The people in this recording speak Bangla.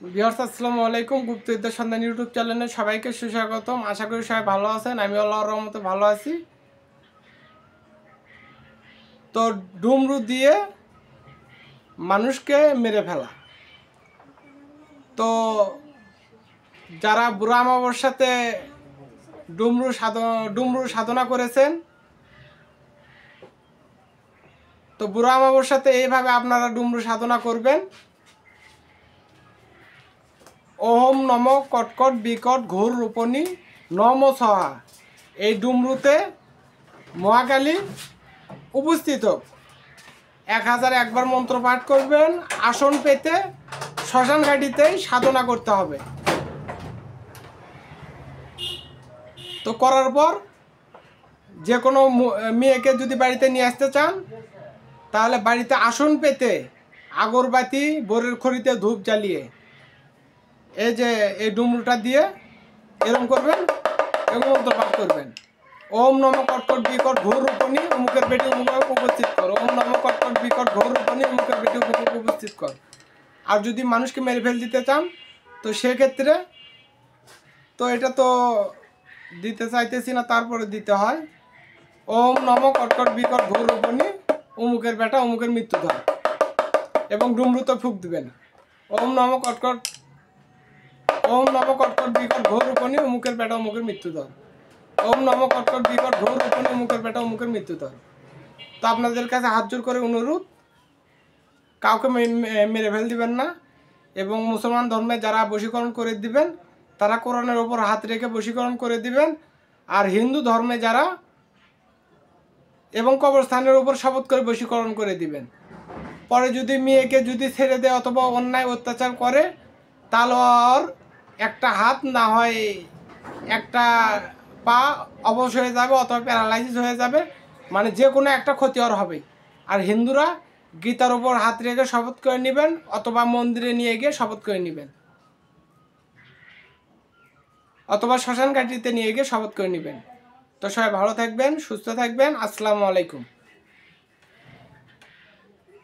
ভিউয়ার্স আসসালামু আলাইকুম। গুপ্তবিদ্যা সন্ধান ইউটিউব চ্যানেলে সবাইকে সুস্বাগতম। আশা করি সবাই ভালো আছেন। আমি আল্লাহর রহমতে ভালো আছি। তো ডুমরু দিয়ে মানুষকে মেরে ফেলা, তো যারা বুড়া অমাবস্যাতে ডুমরু সাধনা করেছেন, তো বুড়া অমাবস্যাতে এইভাবে আপনারা ডুমরু সাধনা করবেন। ওম নম কটকট বিকট ঘোর রূপণী নম সহা। এই ডুমরুতে মহাকালী উপস্থিত হোক। 1001 বার মন্ত্র পাঠ করবেন। আসন পেতে শ্মশান ঘাটিতেই সাধনা করতে হবে। তো করার পর যে কোনো মেয়েকে যদি বাড়িতে নিয়ে আসতে চান, তাহলে বাড়িতে আসন পেতে আগরবাতি বোরের খড়িতে ধূপ জ্বালিয়ে এই যে এই ডুমরুটা দিয়ে এরকম করবেন এবং মন্ত্র পাঠ করবেন। ওম নম কটকট বিকট ঘোর রূপণী অমুকের বেটি অমুক উপস্থিত কর। ওম নম কটকট বিকট ঘোর রূপণী অমুকের বেটি অমুক উপস্থিত কর। আর যদি মানুষকে মেরে ফেল দিতে চান, তো সেক্ষেত্রে তো এটা তো দিতে চাইতেছি না, তারপরে দিতে হয় ওম নম কটকট বিকট ঘোর রূপণী অমুকের বেটা অমুকের মৃত্যুধর, এবং ডুমরুতে ফুঁক দিবেন। ওম নম কটকট বিকট ঘোর রূপণী অমুকের বেটা অমুকের মৃত্যুধর। ওম নম কটকট বিকট ঘোর রূপণী অমুকের বেটা অমুকের মৃত্যুধর। তো আপনাদের কাছে হাত জোর করে অনুরোধ, কাউকে মেরে ফেল দিবেন না। এবং মুসলমান ধর্মে যারা বশীকরণ করে দিবেন, তারা কোরআনের ওপর হাত রেখে বশীকরণ করে দিবেন। আর হিন্দু ধর্মে যারা এবং কবরস্থানের উপর শপথ করে বশীকরণ করে দিবেন। পরে যদি মেয়েকে যদি ছেড়ে দেয় অথবা অন্যায় অত্যাচার করে, তাহলে আর একটা হাত না হয় একটা পা অবশ হয়ে যাবে অথবা প্যারালাইসিস হয়ে যাবে, মানে যে কোনো একটা ক্ষতি আর হবে। আর হিন্দুরা গীতার উপর হাত রেখে শপথ করে নেবেন অথবা মন্দিরে নিয়ে গিয়ে শপথ করে নেবেন, অথবা শ্মশান ঘাটিতে নিয়ে গিয়ে শপথ করে নেবেন। তো সবাই ভালো থাকবেন, সুস্থ থাকবেন। আসসালামু আলাইকুম।